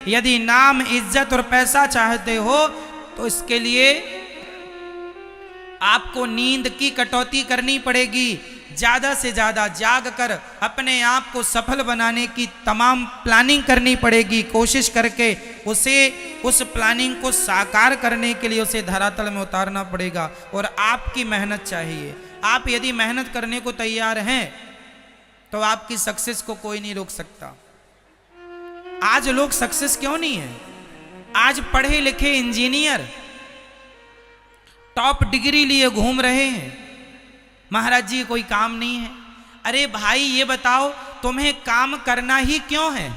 यदि नाम, इज्जत और पैसा चाहते हो तो इसके लिए आपको नींद की कटौती करनी पड़ेगी। ज्यादा से ज्यादा जाग कर अपने आप को सफल बनाने की तमाम प्लानिंग करनी पड़ेगी। कोशिश करके उस प्लानिंग को साकार करने के लिए उसे धरातल में उतारना पड़ेगा और आपकी मेहनत चाहिए। आप यदि मेहनत करने को तैयार हैं तो आपकी सक्सेस को कोई नहीं रोक सकता। आज लोग सक्सेस क्यों नहीं है? आज पढ़े लिखे इंजीनियर टॉप डिग्री लिए घूम रहे हैं, महाराज जी कोई काम नहीं है। अरे भाई ये बताओ तुम्हें काम करना ही क्यों है?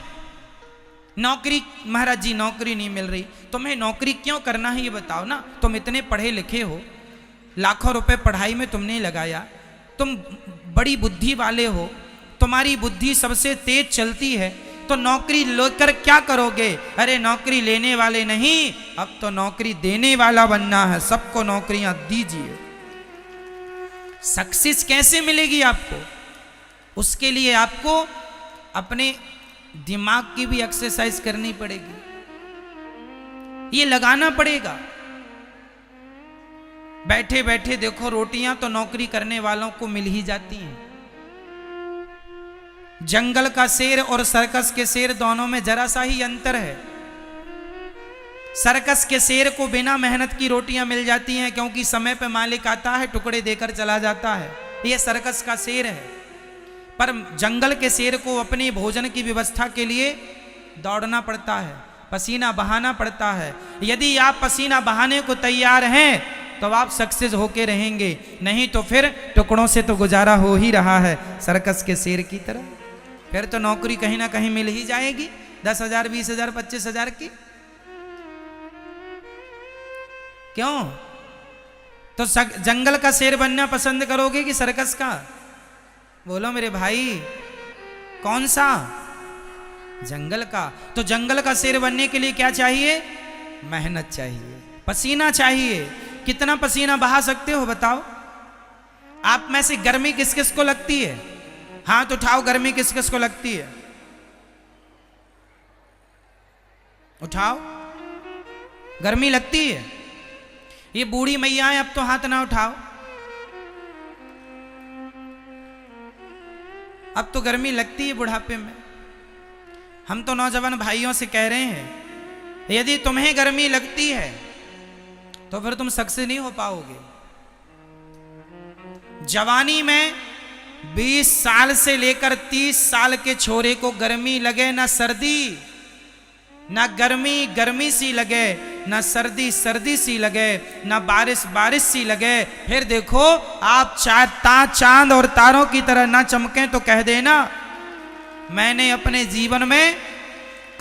नौकरी, महाराज जी नौकरी नहीं मिल रही, तुम्हें नौकरी क्यों करना है ये बताओ ना। तुम इतने पढ़े लिखे हो, लाखों रुपए पढ़ाई में तुमने लगाया, तुम बड़ी बुद्धि वाले हो, तुम्हारी बुद्धि सबसे तेज चलती है, तो नौकरी लेकर क्या करोगे? अरे नौकरी लेने वाले नहीं, अब तो नौकरी देने वाला बनना है। सबको नौकरियां दीजिए। सक्सेस कैसे मिलेगी आपको? उसके लिए आपको अपने दिमाग की भी एक्सरसाइज करनी पड़ेगी, ये लगाना पड़ेगा। बैठे बैठे देखो रोटियां तो नौकरी करने वालों को मिल ही जाती हैं। जंगल का शेर और सर्कस के शेर दोनों में जरा सा ही अंतर है। सर्कस के शेर को बिना मेहनत की रोटियां मिल जाती हैं क्योंकि समय पे मालिक आता है, टुकड़े देकर चला जाता है। यह सर्कस का शेर है। पर जंगल के शेर को अपने भोजन की व्यवस्था के लिए दौड़ना पड़ता है, पसीना बहाना पड़ता है। यदि आप पसीना बहाने को तैयार हैं तो आप सक्सेस होके रहेंगे, नहीं तो फिर टुकड़ों से तो गुजारा हो ही रहा है सर्कस के शेर की तरह। फिर तो नौकरी कहीं ना कहीं मिल ही जाएगी, 10,000, 20,000, 25,000 की। क्यों? तो जंगल का शेर बनना पसंद करोगे कि सर्कस का? बोलो मेरे भाई, कौन सा? जंगल का। तो जंगल का शेर बनने के लिए क्या चाहिए? मेहनत चाहिए, पसीना चाहिए। कितना पसीना बहा सकते हो बताओ? आप में से गर्मी किस किस को लगती है? हाथ उठाओ, गर्मी किस किस को लगती है? उठाओ। गर्मी लगती है? ये बूढ़ी मैया है, अब तो हाथ ना उठाओ। अब तो गर्मी लगती है बुढ़ापे में। हम तो नौजवान भाइयों से कह रहे हैं, यदि तुम्हें गर्मी लगती है तो फिर तुम सक्सेस नहीं हो पाओगे। जवानी में 20 साल से लेकर 30 साल के छोरे को गर्मी लगे ना सर्दी, ना गर्मी गर्मी सी लगे, ना सर्दी सर्दी सी लगे, ना बारिश बारिश सी लगे, फिर देखो आप चांद और तारों की तरह ना चमके तो कह देना मैंने अपने जीवन में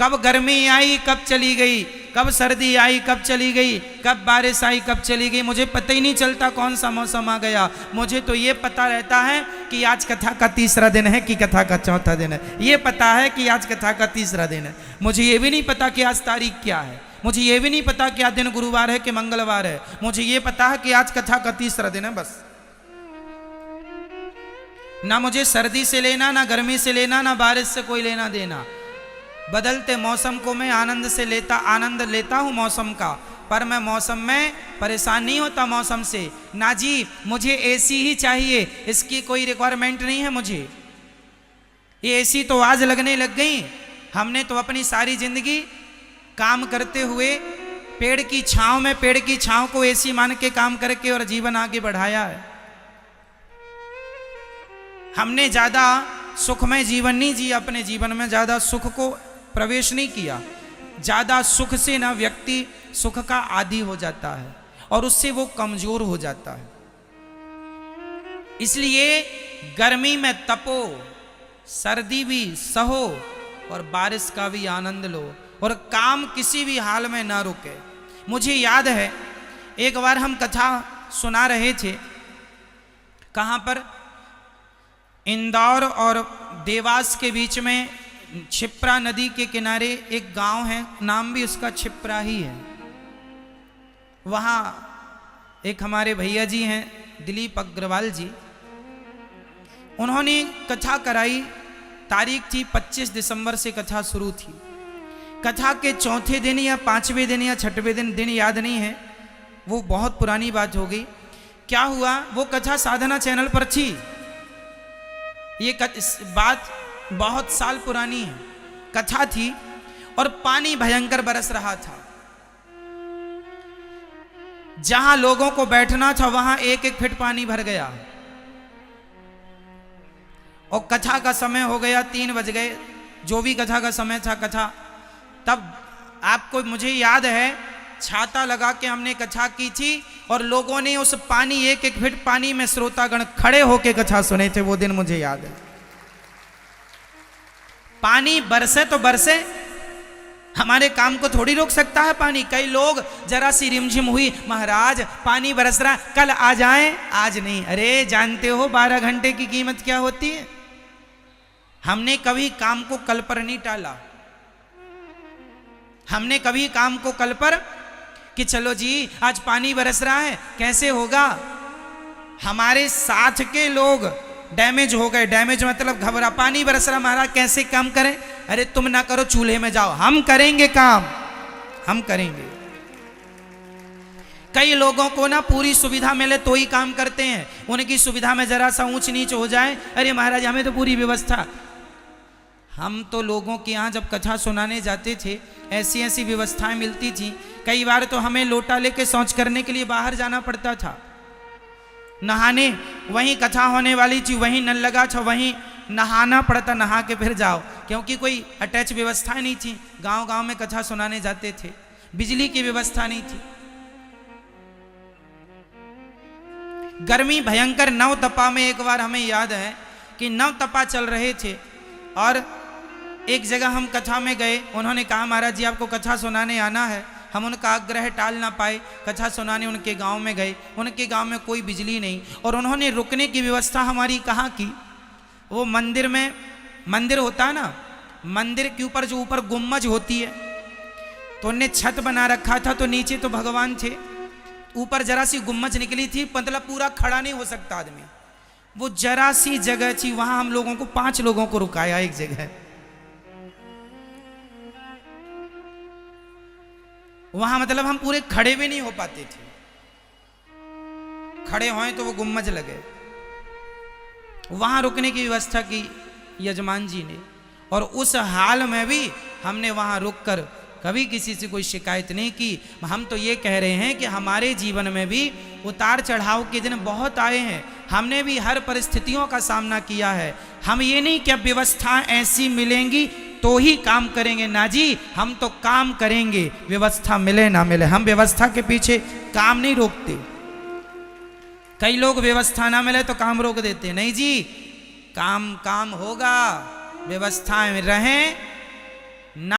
कब गर्मी आई कब चली गई, कब सर्दी आई कब चली गई, कब बारिश आई कब चली गई, मुझे पता ही नहीं चलता कौन सा मौसम आ गया। मुझे तो ये पता रहता है कि आज कथा का तीसरा दिन है कि कथा का चौथा दिन है। ये पता है कि आज कथा का तीसरा दिन है। मुझे ये भी नहीं पता कि आज तारीख क्या है। मुझे ये भी नहीं पता कि आज दिन गुरुवार है कि मंगलवार है। मुझे ये पता है कि आज कथा का तीसरा दिन है, बस। ना मुझे सर्दी से लेना, ना गर्मी से लेना, ना बारिश से कोई लेना देना। बदलते मौसम को मैं आनंद लेता हूँ मौसम का, पर मैं मौसम में परेशान नहीं होता मौसम से। ना जी, मुझे एसी ही चाहिए, इसकी कोई रिक्वायरमेंट नहीं है मुझे। ये एसी तो आज लगने लग गई। हमने तो अपनी सारी जिंदगी काम करते हुए पेड़ की छांव में, पेड़ की छांव को एसी मान के काम करके और जीवन आगे बढ़ाया है। हमने ज्यादा सुखमय जीवन नहीं जिया, अपने जीवन में ज्यादा सुख को प्रवेश नहीं किया। ज्यादा सुख से ना व्यक्ति सुख का आदी हो जाता है और उससे वो कमजोर हो जाता है। इसलिए गर्मी में तपो, सर्दी भी सहो और बारिश का भी आनंद लो और काम किसी भी हाल में ना रुके। मुझे याद है एक बार हम कथा सुना रहे थे, कहाँ पर? इंदौर और देवास के बीच में क्षिप्रा नदी के किनारे एक गांव है, नाम भी उसका क्षिप्रा ही है। वहाँ एक हमारे भैया जी हैं दिलीप अग्रवाल जी, उन्होंने कथा कराई। तारीख थी 25 दिसंबर से कथा शुरू थी। कथा के चौथे दिन या पांचवें दिन या छठवें दिन याद नहीं है, वो बहुत पुरानी बात हो गई। क्या हुआ, वो कथा साधना चैनल पर थी। ये बात बहुत साल पुरानी है। कथा थी और पानी भयंकर बरस रहा था। जहां लोगों को बैठना था वहां एक एक फीट पानी भर गया और कथा का समय हो गया, 3 बज गए, जो भी कथा का समय था कथा। तब आपको, मुझे याद है, छाता लगा के हमने कथा की थी और लोगों ने उस पानी, एक एक फीट पानी में श्रोतागण खड़े होके कथा सुने थे। वो दिन मुझे याद है। पानी बरसे तो बरसे, हमारे काम को थोड़ी रोक सकता है पानी। कई लोग जरा सी रिमझिम हुई, महाराज पानी बरस रहा, कल आ जाएं, आज नहीं। अरे जानते हो 12 घंटे की कीमत क्या होती है? हमने कभी काम को कल पर नहीं टाला। हमने कभी काम को कल पर कि चलो जी आज पानी बरस रहा है, कैसे होगा। हमारे साथ के लोग डैमेज हो गए। डैमेज मतलब घबरा, पानी बरस रहा महाराज कैसे काम करें। अरे तुम ना करो, चूल्हे में जाओ, हम करेंगे काम, हम करेंगे। कई लोगों को ना पूरी सुविधा मिले तो ही काम करते हैं। उनकी सुविधा में जरा सा ऊंच नीच हो जाए, अरे महाराज हमें तो पूरी व्यवस्था। हम तो लोगों के यहाँ जब कथा सुनाने जाते थे ऐसी ऐसी व्यवस्थाएं मिलती थी। कई बार तो हमें लोटा लेके शौच करने के लिए बाहर जाना पड़ता था। नहाने वहीं कथा होने वाली थी, वहीं नल लगा था, वहीं नहाना पड़ता, नहा के फिर जाओ, क्योंकि कोई अटैच व्यवस्था नहीं थी। गांव गांव में कथा सुनाने जाते थे, बिजली की व्यवस्था नहीं थी। गर्मी भयंकर, नव तपा में एक बार हमें याद है कि नव तपा चल रहे थे और एक जगह हम कथा में गए। उन्होंने कहा महाराज जी आपको कथा सुनाने आना है। हम उनका आग्रह टाल ना पाए, कथा सुनाने उनके गांव में गए। उनके गांव में कोई बिजली नहीं और उन्होंने रुकने की व्यवस्था हमारी कहाँ की। वो मंदिर में, मंदिर होता है ना, मंदिर के ऊपर जो ऊपर गुम्मज होती है, तो उनने छत बना रखा था, तो नीचे तो भगवान थे, ऊपर जरा सी गुम्मज निकली थी, मतलब पूरा खड़ा नहीं हो सकता आदमी। वो जरा सी जगह थी, वहां हम लोगों को 5 लोगों को रुकाया एक जगह। वहां मतलब हम पूरे खड़े भी नहीं हो पाते थे, खड़े होए तो वो गुम्मज लगे। वहां रुकने की व्यवस्था की यजमान जी ने, और उस हाल में भी हमने वहां रुककर कभी किसी से कोई शिकायत नहीं की। हम तो ये कह रहे हैं कि हमारे जीवन में भी उतार चढ़ाव के दिन बहुत आए हैं। हमने भी हर परिस्थितियों का सामना किया है। हम ये नहीं कि अब व्यवस्था ऐसी मिलेंगी तो ही काम करेंगे, ना जी, हम तो काम करेंगे, व्यवस्था मिले ना मिले। हम व्यवस्था के पीछे काम नहीं रोकते। कई लोग व्यवस्था ना मिले तो काम रोक देते, नहीं जी, काम काम होगा, व्यवस्थाएं रहें ना।